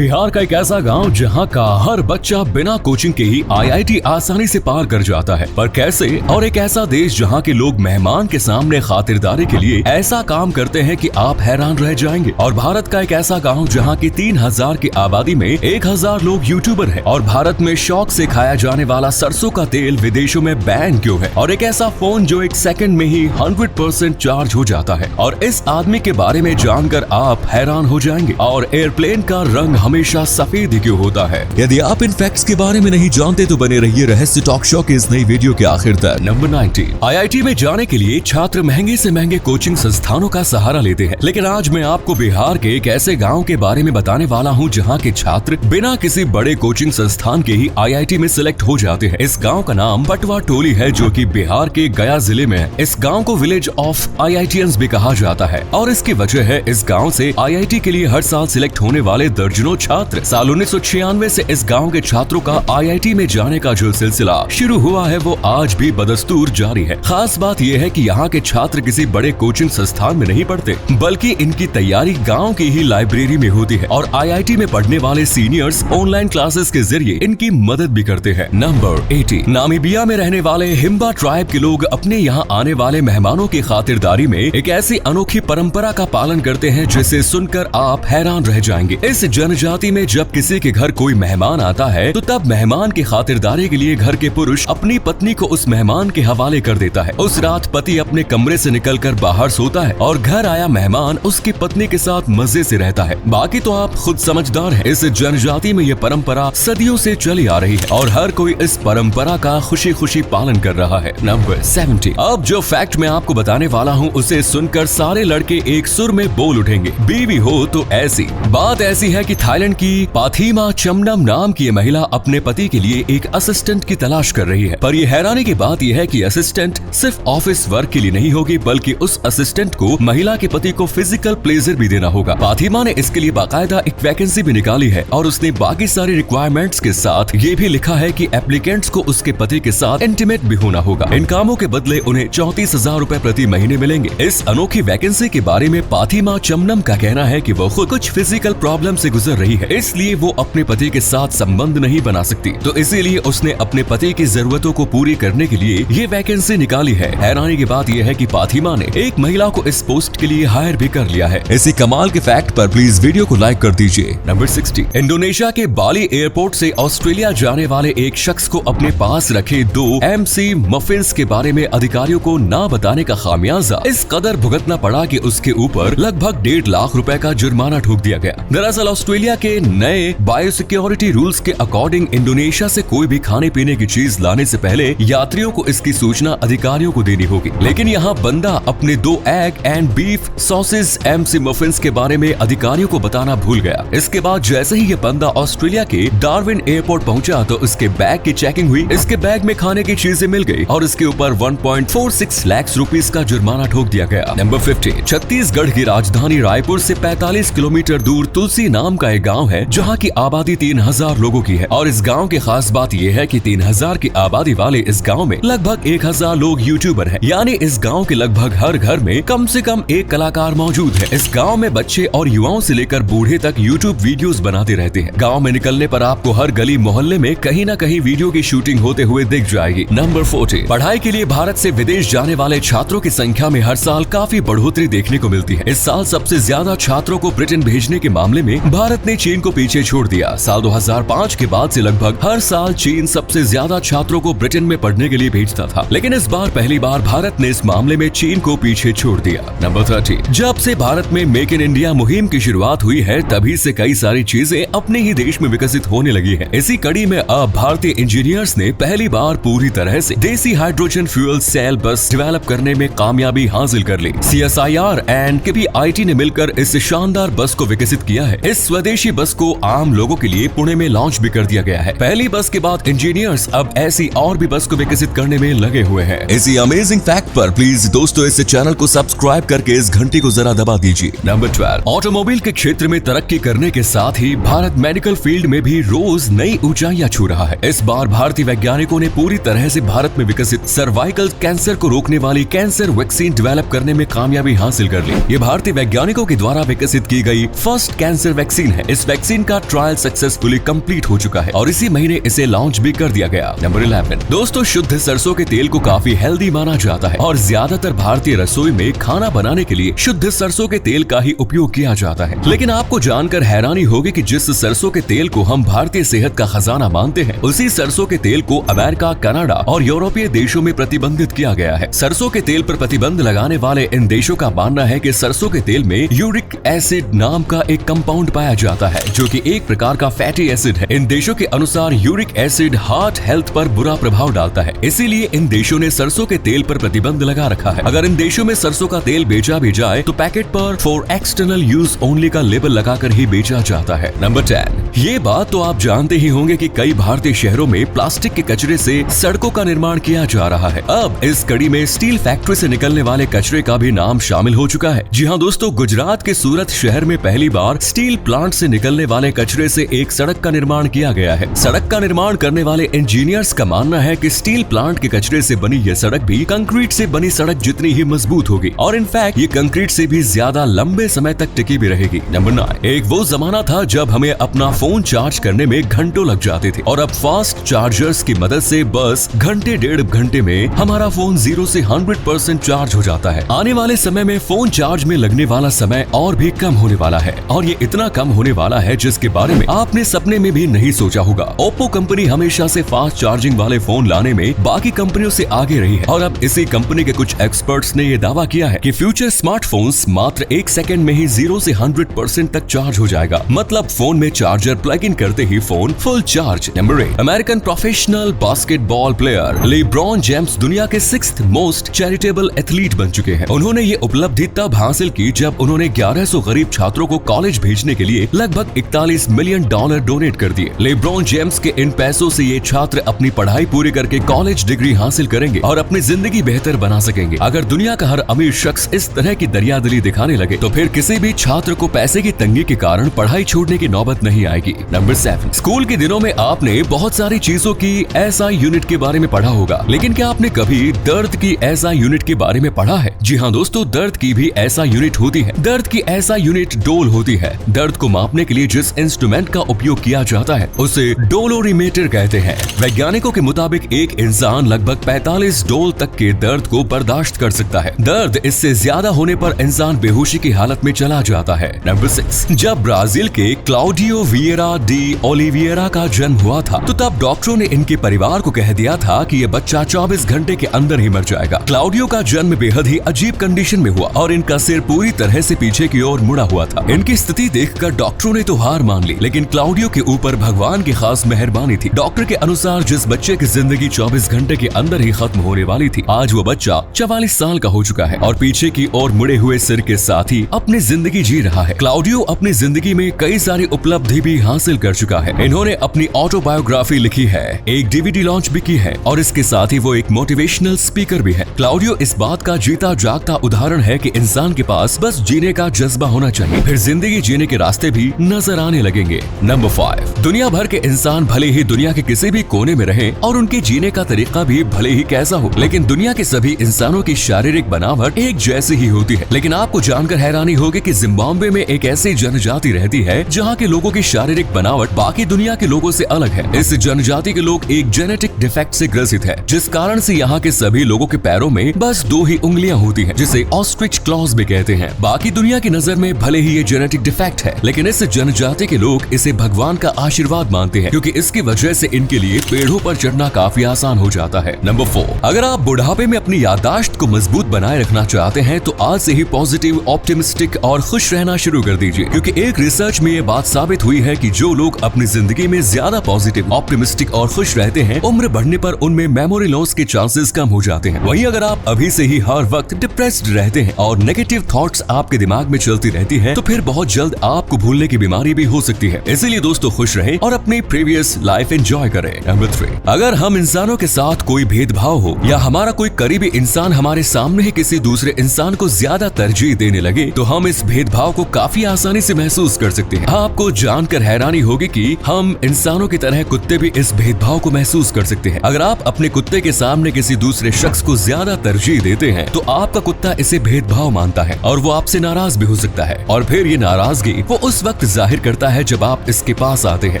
बिहार का एक ऐसा गांव जहां का हर बच्चा बिना कोचिंग के ही आईआईटी आसानी से पार कर जाता है। पर कैसे? और एक ऐसा देश जहां के लोग मेहमान के सामने खातिरदारी के लिए ऐसा काम करते हैं कि आप हैरान रह जाएंगे। और भारत का एक ऐसा गांव जहां की 3000 की आबादी में 1000 लोग यूट्यूबर हैं। और भारत में शौक से खाया जाने वाला सरसों का तेल विदेशों में बैन क्यों है? और एक ऐसा फोन जो एक सेकंड में ही 100% चार्ज हो जाता है। और इस आदमी के बारे में जानकर आप हैरान हो जाएंगे। और एयरप्लेन का रंग हमेशा सफेद क्यों होता है? यदि आप इन फैक्ट्स के बारे में नहीं जानते तो बने रहिए रहस्य टॉक शो के इस नई वीडियो के आखिर तक। नंबर 19। आईआईटी में जाने के लिए छात्र महंगे से महंगे कोचिंग संस्थानों का सहारा लेते हैं। लेकिन आज मैं आपको बिहार के एक ऐसे गांव के बारे में बताने वाला हूं जहां के छात्र बिना किसी बड़े कोचिंग संस्थान के ही आईआईटी में सिलेक्ट हो जाते हैं। इस गाँव का नाम पटवा टोली है जो की बिहार के गया जिले में है। इस गाँव को विलेज ऑफ आईआईटीएंस भी कहा जाता है। और इसकी वजह है इस गाँव से आईआईटी के लिए हर साल सिलेक्ट होने वाले दर्जनों छात्र। साल 1996 से इस गांव के छात्रों का आईआईटी में जाने का जो सिलसिला शुरू हुआ है वो आज भी बदस्तूर जारी है। खास बात यह है कि यहाँ के छात्र किसी बड़े कोचिंग संस्थान में नहीं पढ़ते, बल्कि इनकी तैयारी गांव की ही लाइब्रेरी में होती है। और आईआईटी में पढ़ने वाले सीनियर्स ऑनलाइन क्लासेस के जरिए इनकी मदद भी करते हैं। नंबर 18। नामीबिया में रहने वाले हिम्बा ट्राइब के लोग अपने यहाँ आने वाले मेहमानों की खातिरदारी में एक ऐसी अनोखी परंपरा का पालन करते हैं जिसे सुनकर आप हैरान रह जाएंगे। इस जनजाति में जब किसी के घर कोई मेहमान आता है तो तब मेहमान की खातिरदारी के लिए घर के पुरुष अपनी पत्नी को उस मेहमान के हवाले कर देता है। उस रात पति अपने कमरे से निकलकर बाहर सोता है और घर आया मेहमान उसकी पत्नी के साथ मजे से रहता है। बाकी तो आप खुद समझदार हैं। इस जनजाति में ये परंपरा सदियों से चली आ रही है और हर कोई इस परंपरा का खुशी खुशी पालन कर रहा है। नंबर 17। अब जो फैक्ट मैं आपको बताने वाला हूँ उसे सुनकर सारे लड़के एक सुर में बोल उठेंगे, बीवी हो तो ऐसी। बात ऐसी है कि थाईलैंड की पाथीमा चमनम नाम की महिला अपने पति के लिए एक असिस्टेंट की तलाश कर रही है। पर ये हैरानी की बात यह है कि असिस्टेंट सिर्फ ऑफिस वर्क के लिए नहीं होगी, बल्कि उस असिस्टेंट को महिला के पति को फिजिकल प्लेजर भी देना होगा। पाथीमा ने इसके लिए बाकायदा एक वैकेंसी भी निकाली है और उसने बाकी सारी रिक्वायरमेंट्स के साथ ये भी लिखा है कि एप्लीकेंट्स को उसके पति के साथ इंटीमेट भी होना होगा। इन कामों के बदले उन्हें 34,000 रूपए प्रति महीने मिलेंगे। इस अनोखी वैकेंसी के बारे में पाथीमा चमनम का कहना है कि वो खुद कुछ फिजिकल प्रॉब्लम से गुजर रही है, इसलिए वो अपने पति के साथ संबंध नहीं बना सकती। तो इसीलिए उसने अपने पति की जरूरतों को पूरी करने के लिए ये वैकेंसी निकाली है। हैरानी की बात यह है कि पाथीमा ने एक महिला को इस पोस्ट के लिए हायर भी कर लिया है। इसी कमाल के फैक्ट पर प्लीज वीडियो को लाइक कर दीजिए। नंबर 60। इंडोनेशिया के बाली एयरपोर्ट से ऑस्ट्रेलिया जाने वाले एक शख्स को अपने पास रखे 2 MC मफिन्स के बारे में अधिकारियों को ना बताने का खामियाजा इस कदर भुगतना पड़ा कि उसके ऊपर लगभग 1.5 लाख रुपए का जुर्माना ठोक दिया गया। दरअसल ऑस्ट्रेलिया के नए बायोसिक्योरिटी रूल्स के अकॉर्डिंग इंडोनेशिया से कोई भी खाने पीने की चीज लाने से पहले यात्रियों को इसकी सूचना अधिकारियों को देनी होगी। लेकिन यहाँ बंदा अपने 2 egg and beef sausage MC muffins के बारे में अधिकारियों को बताना भूल गया। इसके बाद जैसे ही ये बंदा ऑस्ट्रेलिया के डार्विन एयरपोर्ट पहुंचा तो इसके बैग की चेकिंग हुई। इसके बैग में खाने की चीजें मिल गई और इसके ऊपर 1.46 लाख रुपीस का जुर्माना ठोक दिया गया। नंबर 50। छत्तीसगढ़ की राजधानी रायपुर से 45 किलोमीटर दूर तुलसी नाम का एक गाँव है जहाँ की आबादी 3000 लोगों की है। और इस गांव की खास बात यह है कि 3000 की आबादी वाले इस गांव में लगभग 1000 लोग यूट्यूबर हैं। यानी इस गांव के लगभग हर घर में कम से कम एक कलाकार मौजूद है। इस गांव में बच्चे और युवाओं से लेकर बूढ़े तक यूट्यूब वीडियोस बनाते रहते हैं। गांव में निकलने पर आपको हर गली मोहल्ले में कहीं न कहीं वीडियो की शूटिंग होते हुए दिख जाएगी। नंबर 40। पढ़ाई के लिए भारत से विदेश जाने वाले छात्रों की संख्या में हर साल काफी बढ़ोतरी देखने को मिलती है। इस साल सबसे ज्यादा छात्रों को ब्रिटेन भेजने के मामले में भारत ने चीन को पीछे छोड़ दिया। साल 2005 के बाद से लगभग हर साल चीन सबसे ज्यादा छात्रों को ब्रिटेन में पढ़ने के लिए भेजता था, लेकिन इस बार पहली बार भारत ने इस मामले में चीन को पीछे छोड़ दिया। नंबर 30। जब से भारत में मेक इन इंडिया मुहिम की शुरुआत हुई है तभी से कई सारी चीजें अपने ही देश में विकसित होने लगी है। इसी कड़ी में अब भारतीय इंजीनियर्स ने पहली बार पूरी तरह से देसी हाइड्रोजन फ्यूल सेल बस डेवलप करने में कामयाबी हासिल कर ली। CSIR एंड KPIT ने मिलकर इस शानदार बस को विकसित किया है। इस स्वदेशी बस को आम लोगों के लिए पुणे में लॉन्च भी कर दिया गया है। पहली बस के बाद इंजीनियर्स अब ऐसी और भी बस को विकसित करने में लगे हुए हैं। इसी अमेजिंग फैक्ट पर प्लीज दोस्तों इस चैनल को सब्सक्राइब करके इस घंटी को जरा दबा दीजिए। नंबर 12। ऑटोमोबाइल के क्षेत्र में तरक्की करने के साथ ही भारत मेडिकल फील्ड में भी रोज नई ऊंचाइयां छू रहा है। इस बार भारतीय वैज्ञानिकों ने पूरी तरह से भारत में विकसित सर्वाइकल कैंसर को रोकने वाली कैंसर वैक्सीन डेवलप करने में कामयाबी हासिल कर ली। ये भारतीय वैज्ञानिकों के द्वारा विकसित की गई फर्स्ट कैंसर वैक्सीन है। इस वैक्सीन का ट्रायल सक्सेसफुली कंप्लीट हो चुका है और इसी महीने इसे लॉन्च भी कर दिया गया। नंबर 11 दोस्तों, शुद्ध सरसों के तेल को काफी हेल्दी माना जाता है और ज्यादातर भारतीय रसोई में खाना बनाने के लिए शुद्ध सरसों के तेल का ही उपयोग किया जाता है। लेकिन आपको जानकर हैरानी होगी कि जिस सरसों के तेल को हम भारतीय सेहत का खजाना मानते हैं, उसी सरसों के तेल को अमेरिका, कनाडा और यूरोपीय देशों में प्रतिबंधित किया गया है। सरसों के तेल पर प्रतिबंध लगाने वाले इन देशों का मानना है कि सरसों के तेल में यूरिक एसिड नाम का एक कंपाउंड पाया जाता है, जो कि एक प्रकार का फैटी एसिड है। इन देशों के अनुसार यूरिक एसिड हार्ट हेल्थ पर बुरा प्रभाव डालता है, इसीलिए इन देशों ने सरसों के तेल पर प्रतिबंध लगा रखा है। अगर इन देशों में सरसों का तेल बेचा भी जाए तो पैकेट पर फॉर एक्सटर्नल यूज ओनली का लेबल लगाकर ही बेचा जाता है। नंबर 10 ये बात तो आप जानते ही होंगे कि कई भारतीय शहरों में प्लास्टिक के कचरे से सड़कों का निर्माण किया जा रहा है। अब इस कड़ी में स्टील फैक्ट्री से निकलने वाले कचरे का भी नाम शामिल हो चुका है। जी हाँ दोस्तों, गुजरात के सूरत शहर में पहली बार स्टील प्लांट से निकलने वाले कचरे से एक सड़क का निर्माण किया गया है। सड़क का निर्माण करने वाले इंजीनियर्स का मानना है कि स्टील प्लांट के कचरे से बनी यह सड़क भी कंक्रीट से बनी सड़क जितनी ही मजबूत होगी और इनफैक्ट ये कंक्रीट से भी ज्यादा लंबे समय तक टिकी भी रहेगी। नंबर 9 एक वो जमाना था जब हमें अपना फोन चार्ज करने में घंटों लग जाते थे और अब फास्ट चार्जर्स की मदद से बस घंटे 1.5 घंटे में हमारा फोन 0 से 100% चार्ज हो जाता है। आने वाले समय में फोन चार्ज में लगने वाला समय और भी कम होने वाला है और ये इतना कम होने वाला है जिसके बारे में आपने सपने में भी नहीं सोचा होगा। ओप्पो कंपनी हमेशा से फास्ट चार्जिंग वाले फोन लाने में बाकी कंपनियों से आगे रही है और अब इसी कंपनी के कुछ एक्सपर्ट्स ने ये दावा किया है कि फ्यूचर स्मार्टफोन्स मात्र 1 सेकंड में ही 0 से 100% तक चार्ज हो जाएगा। मतलब फोन में चार्जर प्लग इन करते ही phone full charge. Number 8 American professional basketball player LeBron James दुनिया के 6th मोस्ट चैरिटेबल एथलीट बन चुके हैं। उन्होंने ये उपलब्धि तब हासिल की जब उन्होंने 1100 गरीब छात्रों को कॉलेज भेजने के लिए लगभग $41 मिलियन डोनेट कर दिए। लेब्रॉन जेम्स के इन पैसों से ये छात्र अपनी पढ़ाई पूरी करके कॉलेज डिग्री हासिल करेंगे और अपनी जिंदगी बेहतर बना सकेंगे। अगर दुनिया का हर अमीर शख्स इस तरह की दरियादिली दिखाने लगे तो फिर किसी भी छात्र को पैसे की तंगी के कारण पढ़ाई छोड़ने की नौबत नहीं आएगी। नंबर 7 स्कूल के दिनों में आपने बहुत सारी चीजों की एसआई यूनिट के बारे में पढ़ा होगा, लेकिन क्या आपने कभी दर्द की एसआई यूनिट के बारे में पढ़ा है? जी हाँ दोस्तों, दर्द की भी एसआई यूनिट होती है। दर्द की एसआई यूनिट डोल होती है। दर्द को मापने के लिए जिस इंस्ट्रूमेंट का उपयोग किया जाता है उसे डोलोरीमीटर कहते हैं। वैज्ञानिकों के मुताबिक एक इंसान लगभग 45 डोल तक के दर्द को बर्दाश्त कर सकता है। दर्द इससे ज्यादा होने पर इंसान बेहोशी की हालत में चला जाता है। नंबर 6 जब ब्राजील के क्लाउडियो विएरा डी ओलिवेरा का जन्म हुआ था तो तब डॉक्टरों ने इनके परिवार को कह दिया था कि ये बच्चा 24 घंटे के अंदर ही मर जाएगा। क्लाउडियो का जन्म बेहद ही अजीब कंडीशन में हुआ और इनका सिर पूरी तरह से पीछे की ओर मुड़ा हुआ था। इनकी स्थिति देखकर डॉक्टरों ने तो हार मान ली, लेकिन क्लाउडियो के ऊपर भगवान की खास मेहरबानी थी। डॉक्टर के अनुसार जिस बच्चे की जिंदगी 24 घंटे के अंदर ही खत्म होने वाली थी, आज वो बच्चा 44 साल का हो चुका है और पीछे की ओर मुड़े हुए सिर के साथ ही अपनी जिंदगी जी रहा है। क्लाउडियो अपनी जिंदगी में कई सारी उपलब्धि भी हासिल कर चुका है। इन्होंने अपनी ऑटोबायोग्राफी लिखी है, एक डीवीडी लॉन्च भी की है और इसके साथ ही वो एक मोटिवेशनल स्पीकर भी है। क्लाउडियो इस बात का जीता जागता उदाहरण है कि इंसान के पास बस जीने का जज्बा होना चाहिए, फिर जिंदगी जीने के रास्ते भी नजर आने लगेंगे। नंबर 5 दुनिया भर के इंसान भले ही दुनिया के किसी भी कोने में रहें और उनके जीने का तरीका भी भले ही कैसा हो, लेकिन दुनिया के सभी इंसानों की शारीरिक बनावट एक जैसी ही होती है। लेकिन आपको जानकर हैरानी होगी कि जिम्बाब्वे में एक ऐसी जनजाति रहती है जहाँ के लोगों की शारीरिक बनावट बाकी दुनिया के लोगों से अलग है। इस जनजाति के लोग एक जेनेटिक डिफेक्ट से ग्रसित है, जिस कारण से यहाँ के सभी लोगों के पैरों में बस 2 ही उंगलियां होती हैं, जिसे ऑस्ट्रिच क्लॉज भी कहते हैं। बाकी दुनिया की नजर में भले ही ये जेनेटिक डिफेक्ट है, लेकिन इस जनजाति के लोग इसे भगवान का आशीर्वाद मानते हैं, क्योंकि इसकी वजह से इनके लिए पेड़ों पर चढ़ना काफी आसान हो जाता है। नंबर 4 अगर आप बुढ़ापे में अपनी याददाश्त को मजबूत बनाए रखना चाहते हैं तो आज से ही पॉजिटिव, ऑप्टिमिस्टिक और खुश रहना शुरू कर दीजिए, क्योंकि एक रिसर्च में ये बात साबित हुई है कि जो लोग अपनी जिंदगी में ज्यादा पॉजिटिव, ऑप्टिमिस्टिक और खुश रहते हैं, उम्र बढ़ने पर उनमें मेमोरी लॉस के चांसेस कम हो जाते हैं। वहीं अगर आप अभी से ही हर वक्त डिप्रेस्ड रहते हैं और नेगेटिव थॉट्स आपके दिमाग में चलती रहती हैं, तो फिर बहुत जल्द आपको भूलने की बीमारी भी हो सकती है। इसीलिए दोस्तों खुश रहें और अपनी प्रीवियस लाइफ एंजॉय करें। नंबर 3 अगर हम इंसानों के साथ कोई भेदभाव हो या हमारा कोई करीबी इंसान हमारे सामने ही किसी दूसरे इंसान को ज्यादा तरजीह देने लगे तो हम इस भेदभाव को काफी आसानी से महसूस कर सकते हैं। आपको जानकर जानकर हैरानी होगी कि हम इंसानों की तरह कुत्ते भी इस भेदभाव को महसूस कर सकते हैं। अगर आप अपने कुत्ते के सामने किसी दूसरे शख्स को ज्यादा तरजीह देते हैं तो आपका कुत्ता इसे भेदभाव मानता है और वो आपसे नाराज भी हो सकता है, और फिर ये नाराजगी वो उस वक्त जाहिर करता है जब आप इसके पास आते हैं,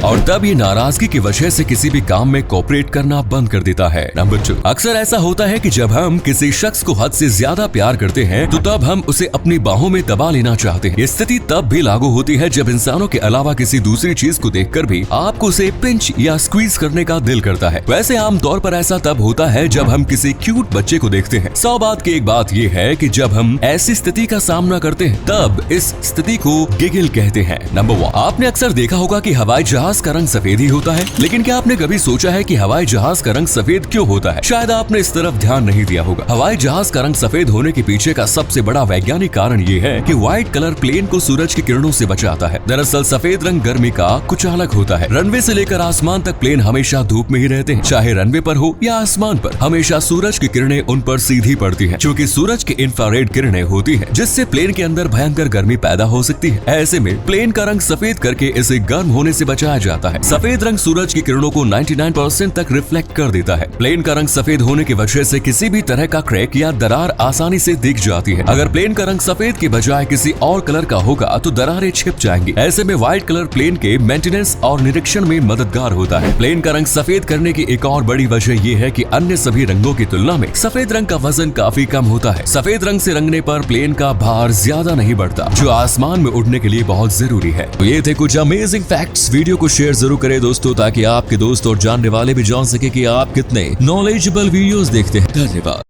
और तब ये नाराजगी की वजह से किसी भी काम में कोऑपरेट करना बंद कर देता है। नंबर 2, अक्सर ऐसा होता है कि जब हम किसी शख्स को हद से ज्यादा प्यार करते हैं तो तब हम उसे अपनी बाहों में दबा लेना चाहते हैं। ये स्थिति तब भी लागू होती है जब इंसानों के अलावा किसी दूसरी चीज को देखकर भी आपको उसे पिंच या स्क्वीज करने का दिल करता है। वैसे आमतौर पर ऐसा तब होता है जब हम किसी क्यूट बच्चे को देखते हैं। 100 बात की एक बात ये है कि जब हम ऐसी स्थिति का सामना करते हैं तब इस स्थिति को गिगल कहते हैं। नंबर 1, आपने अक्सर देखा होगा कि हवाई जहाज का रंग सफेद ही होता है, लेकिन क्या आपने कभी सोचा है कि हवाई जहाज का रंग सफेद क्यों होता है? शायद आपने इस तरफ ध्यान नहीं दिया होगा। हवाई जहाज का रंग सफेद होने के पीछे का सबसे बड़ा वैज्ञानिक कारण ये है कि व्हाइट कलर प्लेन को सूरज की किरणों से बचाता है। दरअसल सफेद रंग गर्मी का कुछ अलग होता है। रनवे से लेकर आसमान तक प्लेन हमेशा धूप में ही रहते हैं, चाहे रनवे पर हो या आसमान पर। हमेशा सूरज की किरणें उन पर सीधी पड़ती हैं, क्योंकि सूरज की इंफ्रारेड किरणें होती हैं, जिससे प्लेन के अंदर भयंकर गर्मी पैदा हो सकती है। ऐसे में प्लेन का रंग सफेद करके इसे गर्म होने से बचाया जाता है। सफेद रंग सूरज की किरणों को 99% तक रिफ्लेक्ट कर देता है। प्लेन का रंग सफेद होने की वजह से किसी भी तरह का क्रैक या दरार आसानी से दिख जाती है। अगर प्लेन का रंग सफेद के बजाय किसी और कलर का होगा तो दरारें छिप जाएंगी। ऐसे में व्हाइट कलर प्लेन के मेंटेनेंस और निरीक्षण में मददगार होता है। प्लेन का रंग सफेद करने की एक और बड़ी वजह यह है कि अन्य सभी रंगों की तुलना में सफेद रंग का वजन काफी कम होता है। सफेद रंग से रंगने पर प्लेन का भार ज्यादा नहीं बढ़ता, जो आसमान में उड़ने के लिए बहुत जरूरी है। तो ये थे कुछ अमेजिंग फैक्ट्स। वीडियो को शेयर जरूर करें दोस्तों, ताकि आपके दोस्त और जानने वाले भी जान सके कि आप कितने नॉलेजेबल वीडियोस देखते हैं। धन्यवाद।